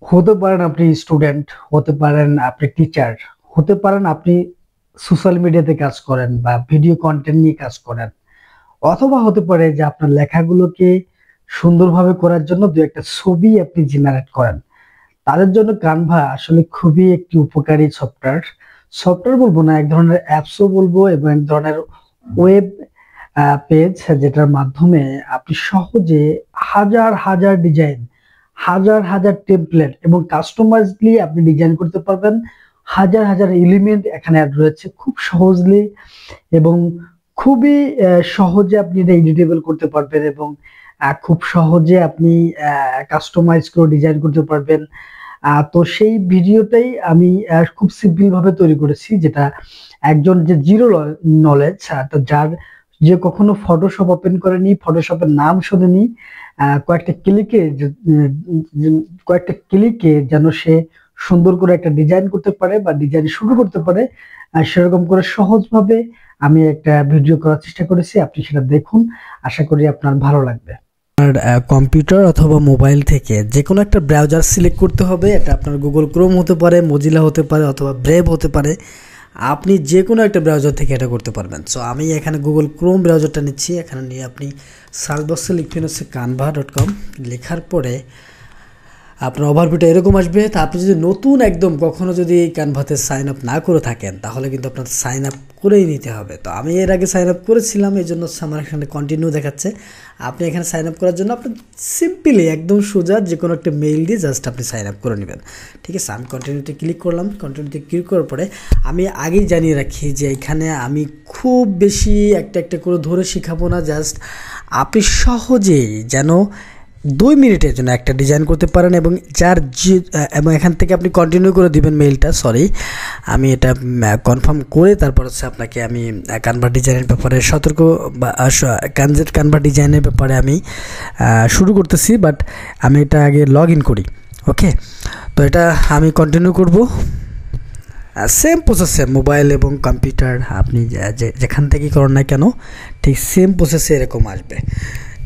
হতে পারেন আপনি স্টুডেন্ট, হতে পারেন আপনি টিচার, হতে পারেন আপনি সোশ্যাল মিডিয়াতে কাজ করেন বা ভিডিও কন্টেন্ট নিয়ে কাজ করেন, অথবা হতে পারে যে আপনার লেখাগুলোকে সুন্দরভাবে করার জন্য দু একটা ছবি আপনি জেনারেট করেন। তাদের জন্য কানভা আসলে খুবই একটি উপকারী সফটওয়্যার। সফটওয়্যার বলবো না, এক ধরনের অ্যাপসও বলবো, এবং এক ধরনের ওয়েব পেজ, যেটার মাধ্যমে আপনি সহজে হাজার হাজার ডিজাইন, হাজার হাজার টেমপ্লেট এবং কাস্টমাইজলি আপনি ডিজাইন করতে পারবেন। হাজার হাজার এলিমেন্ট এখানে অ্যাড রয়েছে খুব সহজলি, এবং খুবই সহজে আপনি এটা এডিটেবল করতে পারবেন, এবং খুব সহজে আপনি কাস্টমাইজ করে ডিজাইন করতে পারবেন। তো সেই ভিডিওটাই আমি খুব সিম্পল ভাবে তৈরি করেছি, যেটা একজন যে জিরো নলেজ, যার যে কখনো ফটোশপ ওপেন করেনি, ফটোশপের নাম শোনেনি, কয়েকটা ক্লিকে কয়েকটা ক্লিকে যেন সে সুন্দর করে একটা ডিজাইন করতে পারে বা ডিজাইন শুরু করতে পারে, সেরকম করে সহজভাবে আমি একটা ভিডিও করার চেষ্টা করেছি। আপনি সেটা দেখুন, আশা করি আপনার ভালো লাগবে। কম্পিউটার অথবা মোবাইল থেকে যে কোনো একটা ব্রাউজার সিলেক্ট করতে হবে। এটা আপনার গুগল ক্রোম হতে পারে, মজিলা হতে পারে, অথবা ব্রেভ হতে পারে। আপনি যে কোনো একটা ব্রাউজার থেকে এটা করতে পারবেন। সো আমি এখানে গুগল ক্রোম ব্রাউজারটা নিচ্ছি। এখানে নিয়ে আপনি সার্চ বক্সে লিখবেন হচ্ছে canva.com। লেখার পরে আপনার ওভারভিউটা এরকম আসবে। তা আপনি যদি নতুন একদম কখনো যদি এই ক্যানভাতে সাইন আপ না করে থাকেন, তাহলে কিন্তু আপনার সাইন আপ করেই নিতে হবে। তো আমি এর আগে সাইন আপ করেছিলাম, এই জন্য আমার এখানে কন্টিনিউ দেখাচ্ছে। আপনি এখানে সাইন আপ করার জন্য আপনি সিম্পলি একদম সোজা যে কোনো একটা মেইল দিয়ে জাস্ট আপনি সাইন আপ করে নেবেন। ঠিক আছে, আমি কন্টিনিউতে ক্লিক করলাম। কন্টিনিউতে ক্লিক করার পরে আমি আগেই জানিয়ে রাখি যে এখানে আমি খুব বেশি একটা একটা করে ধরে শেখাবো না, জাস্ট আপনি সহজেই যেন 2 মিনিটের জন্য একটা ডিজাইন করতে পারেন, এবং এবং এখান থেকে আপনি কন্টিনিউ করে দিবেন মেইলটা। সরি, আমি এটা কনফার্ম করে তারপর হচ্ছে আপনাকে আমি কানভা ডিজাইনের ব্যাপারে সতর্ক বা কানভা ডিজাইনের ব্যাপারে আমি শুরু করতেছি। বাট আমি এটা আগে লগ ইন করি। ওকে, তো এটা আমি কন্টিনিউ করব। সেম প্রসেসে মোবাইল এবং কম্পিউটার আপনি যেখান থেকেই করেন না কেন, ঠিক সেম প্রসেসে এরকম আসবে।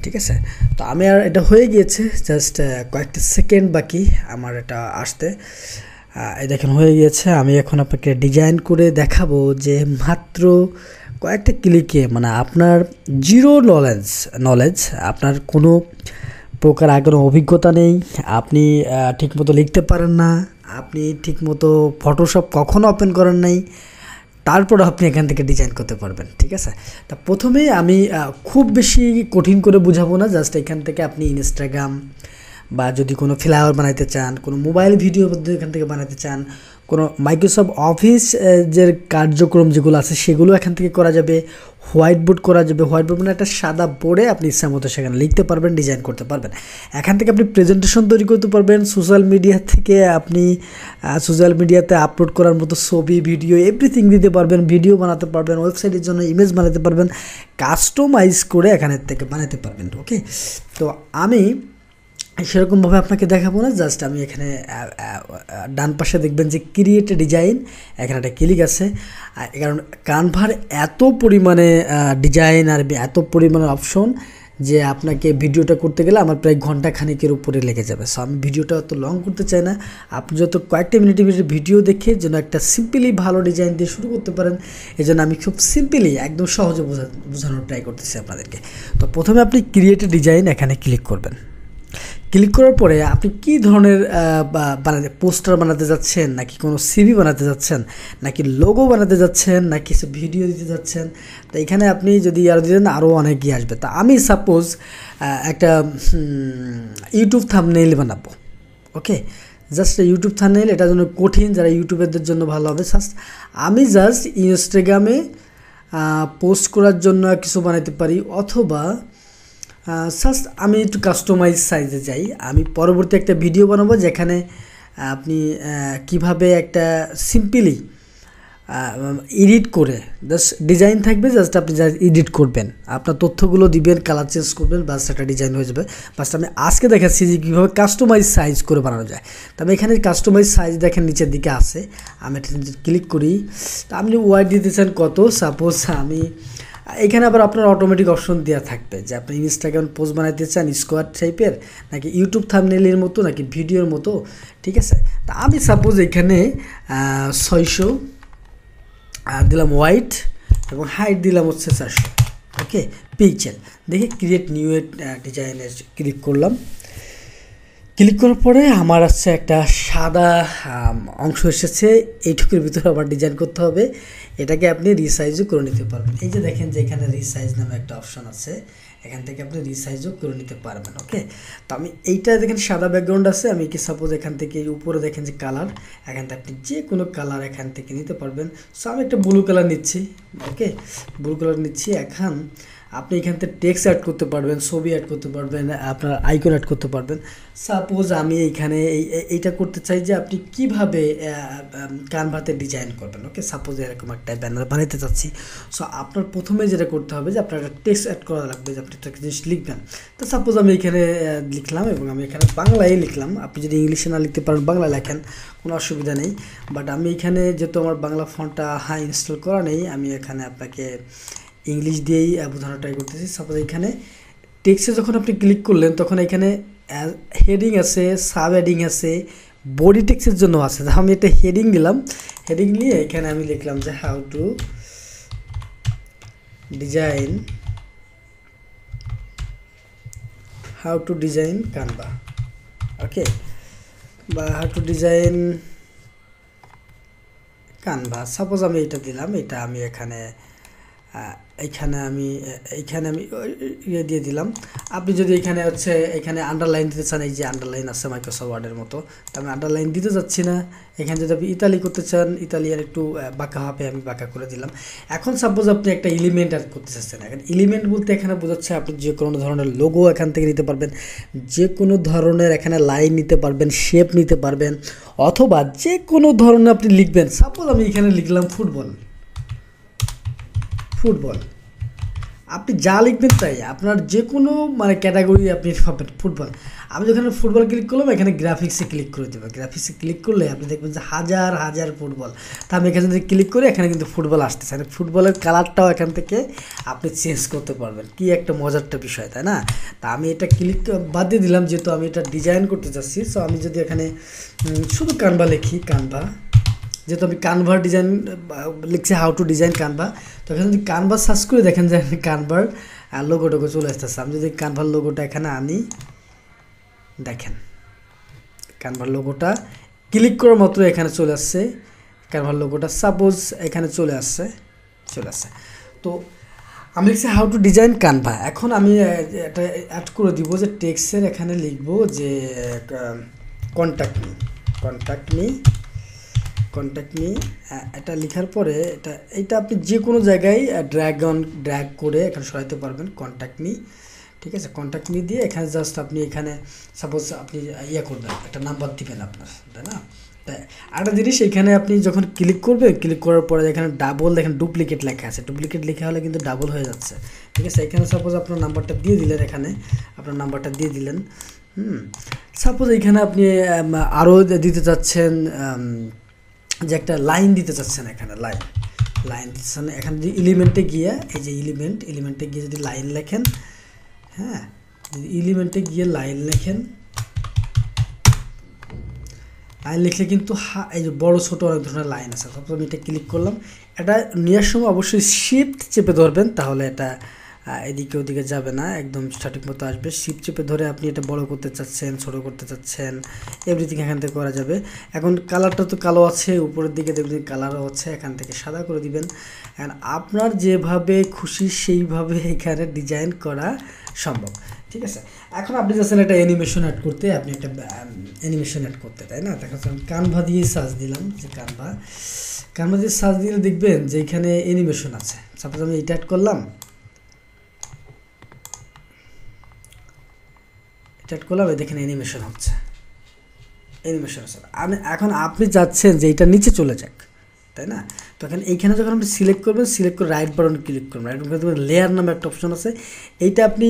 ঠিক আছে, তো আমি আর এটা হয়ে গিয়েছে, জাস্ট কয়েকটা সেকেন্ড বাকি আমার এটা আসতে। এই দেখেন হয়ে গিয়েছে। আমি এখন আপনাকে ডিজাইন করে দেখাবো যে মাত্র কয়েকটা ক্লিকে, মানে আপনার জিরো নলেজ, আপনার কোনো প্রকার আগের অভিজ্ঞতা নেই, আপনি ঠিকমতো লিখতে পারেন না, আপনি ঠিকমতো ফটোশপ কখনো ওপেন করেন নাই, তারপর আপনি এখান থেকে ডিজাইন করতে পারবেন। ঠিক আছে, তা প্রথমেই আমি খুব বেশি কঠিন করে বুঝাবো না, জাস্ট এখান থেকে আপনি ইনস্টাগ্রাম বা যদি কোনো ফ্লায়ার বানাইতে চান, কোনো মোবাইল ভিডিও এখান থেকে বানাতে চান, কোনো মাইক্রোসফট অফিস যে কার্যক্রম যেগুলো আছে সেগুলো এখান থেকে করা যাবে। হোয়াইট বোর্ড করা যাবে। হোয়াইট বোর্ড মানে একটা সাদা বোর্ডে আপনি ইচ্ছা মতো সেখানে লিখতে পারবেন, ডিজাইন করতে পারবেন। এখান থেকে আপনি প্রেজেন্টেশন তৈরি করতে পারবেন। সোশ্যাল মিডিয়া থেকে আপনি সোশ্যাল মিডিয়াতে আপলোড করার মতো ছবি, ভিডিও, এভরিথিং দিতে পারবেন। ভিডিও বানাতে পারবেন, ওয়েবসাইটের জন্য ইমেজ বানাতে পারবেন, কাস্টমাইজ করে এখানের থেকে বানাতে পারবেন। ওকে, তো আমি সেরকমভাবে আপনাকে দেখাবো না, জাস্ট আমি এখানে ডান পাশে দেখবেন যে ক্রিয়েট ডিজাইন, এখানে একটা ক্লিক আছে। কারণ কানভার এত পরিমাণে ডিজাইন আর এত পরিমাণে অপশন যে আপনাকে ভিডিওটা করতে গেলে আমার প্রায় ঘন্টা খানিকের উপরে লেগে যাবে। সো আমি ভিডিওটা অত লং করতে চাই না, আপনি যত কয়েকটা মিনিটের ভিডিও দেখে যেন একটা সিম্পলি ভালো ডিজাইন দিয়ে শুরু করতে পারেন, এই জন্য আমি খুব সিম্পলি একদম সহজে বোঝানোর ট্রাই করতেছি আপনাদেরকে। তো প্রথমে আপনি ক্রিয়েট ডিজাইন এখানে ক্লিক করবেন। ক্লিক করার পরে আপনি কী ধরনের পোস্টার বানাতে যাচ্ছেন, নাকি কোনো সিভি বানাতে যাচ্ছেন, নাকি লোগো বানাতে যাচ্ছেন, নাকি কিছু ভিডিও দিতে যাচ্ছেন, তো এখানে আপনি যদি আরও দিলেন আরও অনেক গিয়ে আসবে। তা আমি সাপোজ একটা ইউটিউব থাম্বনেইল বানাবো। ওকে, জাস্ট ইউটিউব থাম্বনেইল, এটার জন্য কঠিন, যারা ইউটিউবেরদের জন্য ভালো হবে। আমি জাস্ট ইনস্টাগ্রামে পোস্ট করার জন্য কিছু বানাতে পারি, অথবা জাস্ট আমি একটু কাস্টমাইজ সাইজে যাই। আমি পরবর্তী একটা ভিডিও বানাবো যেখানে আপনি কিভাবে একটা সিম্পলি এডিট করে, জাস্ট ডিজাইন থাকবে, জাস্ট আপনি এডিট করবেন, আপনার তথ্যগুলো দিবেন, কালার চেঞ্জ করবেন, বাস একটা ডিজাইন হয়ে যাবে। বাস আমি আজকে দেখাচ্ছি যে কীভাবে কাস্টমাইজ সাইজ করে বানানো যায়। তবে এখানে কাস্টমাইজ সাইজ দেখেন নিচের দিকে আছে, আমি এটা ক্লিক করি। তা আপনি ওয়াইড দিতে চান কত, সাপোজ আমি এখানে আবার আপনার অটোমেটিক অপশন দেওয়া থাকবে যে আপনি ইনস্টাগ্রাম পোস্ট বানাইতে চান স্কোয়ার টাইপের, নাকি ইউটিউব থাম্বনেইলের মতো, নাকি ভিডিওর মতো। ঠিক আছে, তা আমি সাপোজ এখানে 600 দিলাম হোয়াইট, এবং হাইট দিলাম হচ্ছে 400। ওকে, পিক্সেল দেখে ক্রিয়েট নিউ ডিজাইনের ক্লিক করলাম। ক্লিক করার পরে আমার আছে একটা সাদা অংশ এসেছে, এইটুকুর ভিতরে আবার ডিজাইন করতে হবে। এটাকে আপনি রিসাইজও করে নিতে পারবেন। এই যে দেখেন যে এখানে রিসাইজ নামে একটা অপশন আছে, এখান থেকে আপনি রিসাইজও করে নিতে পারবেন। ওকে, তো আমি এইটা দেখেন সাদা ব্যাকগ্রাউন্ড আছে, আমি কি সাপোজ এখান থেকে উপরে দেখেন যে কালার, এখান থেকে আপনি যে কোনো কালার এখান থেকে নিতে পারবেন। সো আমি একটা ব্লু কালার নিচ্ছি। ওকে, ব্লু কালার নিচ্ছি। এখন আপনি এখান থেকে টেক্সট অ্যাড করতে পারবেন, ছবি অ্যাড করতে পারবেন, আপনার আইকন অ্যাড করতে পারবেন। সাপোজ আমি এইখানে এইটা করতে চাই যে আপনি কিভাবে ক্যানভাতে ডিজাইন করবেন। ওকে, সাপোজ এরকম একটা ব্যানার বানাইতে চাচ্ছি। সো আপনার প্রথমে যেটা করতে হবে যে আপনার একটা টেক্সট অ্যাড করা লাগবে, যে আপনি একটা জিনিস লিখবেন। তো সাপোজ আমি এখানে লিখলাম, এবং আমি এখানে বাংলায় লিখলাম। আপনি যদি ইংলিশে না লিখতে পারেন বাংলা লেখেন, কোনো অসুবিধা নেই। বাট আমি এখানে যেহেতু আমার বাংলা ফন্টটা ইনস্টল করা নেই, আমি এখানে আপনাকে ইংলিশ দিয়েই বোঝানোর ট্রাই করতেছি। সাপোজ এখানে টেক্সটে যখন আপনি ক্লিক করলেন, তখন এখানে হেডিং আছে, সাব হেডিং আছে, বডি টেক্সটের জন্য আছে। আমি এটা হেডিং দিলাম। হেডিং নিয়ে এখানে আমি লিখলাম যে হাউ টু ডিজাইন কানভা। ওকে, বা হাউ টু ডিজাইন কানভা, সাপোজ আমি এটা দিলাম। এটা আমি এইখানে আমি ইয়ে দিয়ে দিলাম। আপনি যদি এখানে এখানে আন্ডারলাইন দিতে চান, এই যে আন্ডারলাইন আছে মাইক্রোসফট ওয়ার্ডের মতো, তো আমি আন্ডারলাইন দিতে যাচ্ছি না। এখানে যদি আপনি ইতালি করতে চান, ইতালিয়ান একটু বাঁকা হবে, আমি বাঁকা করে দিলাম। এখন সাপোজ আপনি একটা এলিমেন্ট অ্যাড করতে চাচ্ছেন। এখন এলিমেন্ট বলতে এখানে বোঝাচ্ছে আপনি যে কোনো ধরনের লোগো এখান থেকে নিতে পারবেন, যে কোনো ধরনের এখানে লাইন নিতে পারবেন, শেপ নিতে পারবেন, অথবা যে কোনো ধরনের আপনি লিখবেন। সাপোজ আমি এখানে লিখলাম ফুটবল। আপনি যা লিখবেন তাই, আপনার যে কোনো মানে ক্যাটাগরি আপনি পাবেন। ফুটবল, আমি যখন ফুটবল ক্লিক করলাম, এখানে গ্রাফিক্সে ক্লিক করে দেবো। গ্রাফিক্সে ক্লিক করলে আপনি দেখবেন যে হাজার হাজার ফুটবল। তা আমি এখানে যদি ক্লিক করি, এখানে কিন্তু ফুটবল আসতেছে। ফুটবলের কালারটাও এখান থেকে আপনি চেঞ্জ করতে পারবেন। কি একটা মজারটা বিষয়, তাই না? তা আমি এটা ক্লিক বাদ দিয়ে দিলাম, যেহেতু আমি এটা ডিজাইন করতে চাচ্ছি। সো আমি যদি এখানে শুধু কানভা লিখি, কানভা, যেহেতু আমি কানভার ডিজাইন লিখছি, হাউ টু ডিজাইন কানভা, তো এখানে যদি কানভা সার্চ করে দেখেন যে কানভার লোগোটাকে চলে আসতেছে। আমি যদি কানভার লোগোটা এখানে আনি, দেখেন কানভার লোগোটা ক্লিক করার মাত্র এখানে চলে আসছে। কানভার লোগোটা সাপোজ এখানে চলে আসছে। তো আমি লিখছি হাউ টু ডিজাইন কানভা। এখন আমি এটা অ্যাড করে দিব যে টেক্সটের এখানে লিখবো যে কন্ট্যাক্ট মি। এটা লেখার পরে এটা আপনি যে কোনো জায়গায় ড্র্যাগ করে এখানে সরাইতে পারবেন। কন্ট্যাক্ট মি, ঠিক আছে? কন্ট্যাক্ট মি দিয়ে এখানে জাস্ট আপনি এখানে সাপোজ আপনি করবেন, একটা নাম্বার দিবেন আপনার, তাই না? তাই একটা জিনিস, এখানে আপনি যখন ক্লিক করবেন, ক্লিক করার পরে এখানে ডাবল দেখেন ডুপ্লিকেট লেখা আছে। ডুপ্লিকেট লেখা হলে কিন্তু ডাবল হয়ে যাচ্ছে, ঠিক আছে? এখানে সাপোজ আপনার নাম্বারটা দিয়ে দিলেন, এখানে আপনার নাম্বারটা দিয়ে দিলেন। সাপোজ এখানে আপনি আরও দিতে চাচ্ছেন, যে একটা লাইন দিতে চাচ্ছেন, এখানে লাইন দিচ্ছেন। এখানে যদি এলিমেন্টে গিয়ে, এই যে এলিমেন্টে গিয়ে যদি লাইন লেখেন, হ্যাঁ, যদি এলিমেন্টে গিয়ে লাইন লেখেন, লাইন লিখলে কিন্তু এই যে বড় ছোট অনেক ধরনের লাইন আছে। তারপর আমি এটা ক্লিক করলাম। এটা নেওয়ার সময় অবশ্যই শিফট চেপে ধরবেন, তাহলে এটা এদিকে ওদিকে যাবে না, একদম সঠিক মতো আসবে। শিফট চেপে ধরে আপনি এটা বড় করতে চাচ্ছেন, ছোট করতে চাচ্ছেন, এভরিথিং এখান থেকে করা যাবে। এখন কালারটা তো কালো আছে, উপরের দিকে দেখবেন কালারও হচ্ছে, এখান থেকে সাদা করে দিবেন। আপনার যেভাবে খুশি সেইভাবে এখানে ডিজাইন করা সম্ভব, ঠিক আছে? এখন আপনি যাচ্ছেন একটা অ্যানিমেশন অ্যাড করতে, তাই না? দেখা যাচ্ছে আমি কানভা দিয়ে সার্চ দিলাম, যে কানভা দিয়ে সার্চ দিলে দেখবেন যে এখানে অ্যানিমেশন আছে। সাপোজ আমি এটা অ্যাড করলাম, দেখেন অ্যানিমেশন হচ্ছে। এখন আপনি চাচ্ছেন যে এটা নিচে চলে যাক, তাই না? তো এইখানে যখন আপনি সিলেক্ট করবেন, সিলেক্ট করে রাইট বাটন ক্লিক করবেন, রাইট বাটন ক্লিক লেয়ার নামে একটা অপশন আছে। এইটা আপনি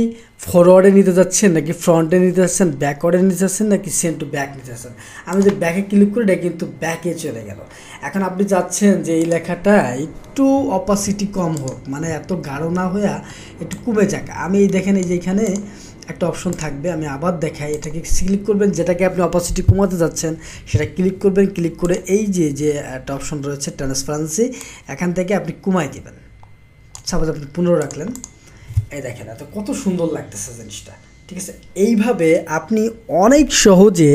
ফরওয়ার্ডে নিতে যাচ্ছেন নাকি ফ্রন্টে নিতে যাচ্ছেন, ব্যাকওয়ার্ডে নিতে যাচ্ছেন নাকি সেন্ড টু ব্যাক নিতে যাচ্ছেন। আমি যে ব্যাকে ক্লিক করি এটা কিন্তু ব্যাকে চলে গেল। এখন আপনি চাচ্ছেন যে এই লেখাটা একটু অপাসিটি কম হোক, মানে এত গাঢ় না হয়ে একটু কমে যাক। আমি এই দেখেন এই যে এখানে একটা অপশন থাকবে, আমি আবার দেখাই, এটাকে ক্লিক করবেন, যেটাকে আপনি অপাসিটি কমাতে যাচ্ছেন সেটা ক্লিক করবেন। ক্লিক করে এই যে একটা অপশন রয়েছে ট্রান্সপারেন্সি, এখান থেকে আপনি কমাই দেবেন। সাপোজ আপনি 15 রাখলেন, এই দেখেন এত কত সুন্দর লাগতেছে জিনিসটা, ঠিক আছে? এইভাবে আপনি অনেক সহজে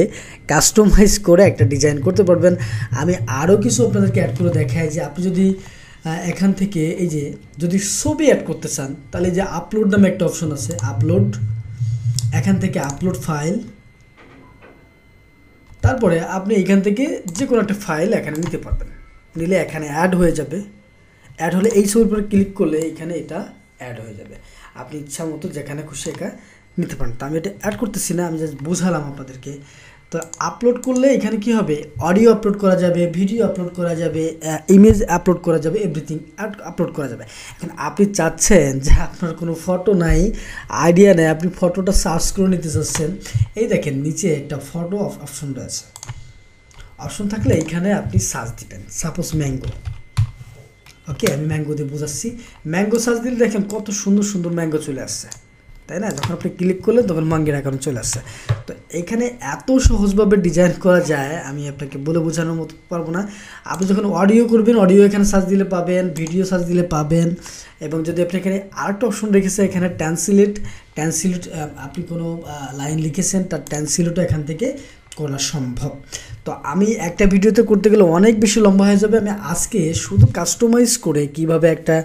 কাস্টমাইজ করে একটা ডিজাইন করতে পারবেন। আমি আরও কিছু আপনাদেরকে অ্যাড করে দেখাই যে আপনি যদি এখান থেকে এই যে যদি ছবি অ্যাড করতে চান, তাহলে যে আপলোড নামে একটা অপশন আছে, আপলোড, এখান থেকে আপলোড ফাইল, তারপরে আপনি এখান থেকে যে কোনো একটা ফাইল এখানে নিতে পারবেন। নিলে এখানে অ্যাড হয়ে যাবে। অ্যাড হলে এই ছবির উপরে ক্লিক করলে এখানে এটা অ্যাড হয়ে যাবে। আপনি ইচ্ছা মতো যেখানে খুশি একা নিতে পারেন। তো আমি এটা অ্যাড করতেছি না, আমি জাস্ট বোঝালাম আপনাদেরকে। তো আপলোড করলে এখানে কি হবে, অডিও আপলোড করা যাবে, ভিডিও আপলোড করা যাবে, ইমেজ আপলোড করা যাবে, এভরিথিং আপলোড করা যাবে। এখন আপনি চাচ্ছেন যে আপনার কোনো ফটো নাই, আইডিয়া নেই, আপনি ফটোটা সার্চ করে নিতে চাচ্ছেন, এই দেখেন নিচে একটা ফটো অপশন রয়েছে। অপশন থাকলে এইখানে আপনি সার্চ দিবেন, সাপোজ ম্যাঙ্গো। ওকে, আমি ম্যাঙ্গো দিয়ে বোঝাচ্ছি। ম্যাঙ্গো সার্চ দিলে দেখেন কত সুন্দর সুন্দর ম্যাঙ্গো চলে আসছে, তাই না? যখন আপনি ক্লিক করলেন তখন ম্যাঙ্গোর অ্যাকাউন্ট চলে আসছে। তো এখানে এত সহজভাবে ডিজাইন করা যায়, আমি আপনাকে বলে বোঝানোর মতো পারবো না। আপনি যখন অডিও করবেন, অডিও এখানে সার্চ দিলে পাবেন, ভিডিও সার্চ দিলে পাবেন। এবং যদি আপনি এখানে আরেকটা অপশন রেখেছে, এখানে ট্রান্সলেট, আপনি কোনো লাইন লিখেছেন তার ট্রান্সলেটও এখান থেকে করা সম্ভব। তো আমি একটা ভিডিওতে করতে গেলে অনেক বেশি লম্বা হয়ে যাবে। আমি আজকে শুধু কাস্টমাইজ করে কিভাবে একটা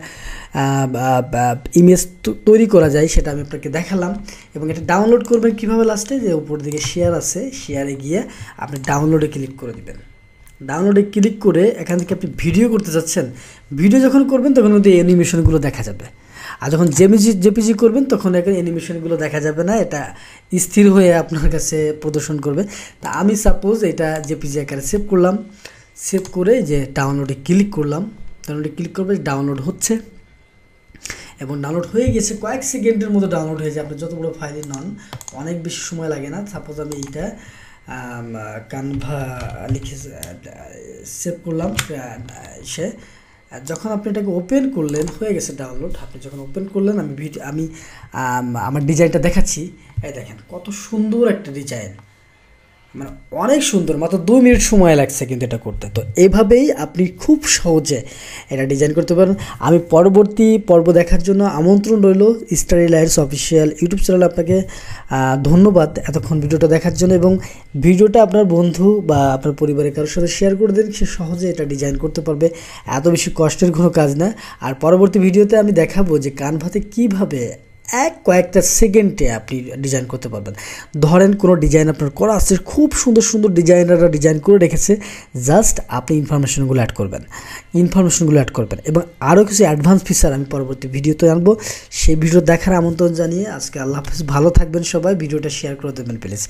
ইমেজ তৈরি করা যায় সেটা আমি আপনাকে দেখালাম। এবং এটা ডাউনলোড করবেন কীভাবে, লাস্টে যে উপর দিকে শেয়ার আছে, শেয়ারে গিয়ে আপনি ডাউনলোডে ক্লিক করে দেবেন। ডাউনলোডে ক্লিক করে এখান থেকে আপনি ভিডিও করতে যাচ্ছেন, ভিডিও যখন করবেন তখন কিন্তু অ্যানিমেশনগুলো দেখা যাবে। আর যখন জেপিজি করবেন তখন এখানে অ্যানিমেশনগুলো দেখা যাবে না, এটা স্থির হয়ে আপনার কাছে প্রদর্শন করবে। তা আমি সাপোজ এটা জেপিজি আকারে সেভ করলাম, সেভ করে যে ডাউনলোডে ক্লিক করলাম, ডাউনলোডে ক্লিক করবে, ডাউনলোড হচ্ছে এবং ডাউনলোড হয়ে গেছে। কয়েক সেকেন্ডের মতো ডাউনলোড হয়ে যায়, আপনি যত বড় ফাইলই নন, অনেক বেশি সময় লাগে না। সাপোজ আমি এইটা কানভা লিখে সেভ করলাম, যখন আপনি এটাকে ওপেন করলেন হয়ে গেছে ডাউনলোড। আপনি যখন ওপেন করলেন, আমি আমার ডিজাইনটা দেখাচ্ছি। এই দেখেন কত সুন্দর একটা ডিজাইন, মানে অনেক সুন্দর, মাত্র 2 মিনিট সময় লাগছে কিন্তু এটা করতে। তো এইভাবেই আপনি খুব সহজে এটা ডিজাইন করতে পারেন। আমি পরবর্তী পর্ব দেখার জন্য আমন্ত্রণ রইল। স্টাডি লাইটস অফিসিয়াল ইউটিউব চ্যানেলে আপনাকে ধন্যবাদ এতক্ষণ ভিডিওটা দেখার জন্য। এবং ভিডিওটা আপনার বন্ধু বা আপনার পরিবারের কারোর সাথে শেয়ার করে দেন, সে সহজে এটা ডিজাইন করতে পারবে। এত বেশি কষ্টের কোনো কাজ না। আর পরবর্তী ভিডিওতে আমি দেখাবো যে কানভাতে কীভাবে কয়েকটা সেকেন্ডে আপনি ডিজাইন করতে পারবেন। ধরেন কোনো ডিজাইন আপনার করা আছে, খুব সুন্দর সুন্দর ডিজাইনাররা ডিজাইন করে রেখেছে, জাস্ট আপনি ইনফরমেশনগুলো অ্যাড করবেন। এবং আরও কিছু অ্যাডভান্স ফিচার আমি পরবর্তী ভিডিওতে আনবো। সেই ভিডিও দেখার আমন্ত্রণ জানিয়ে আজকে আল্লাহ হাফেজ, ভালো থাকবেন সবাই। ভিডিওটা শেয়ার করে দেবেন প্লিজ।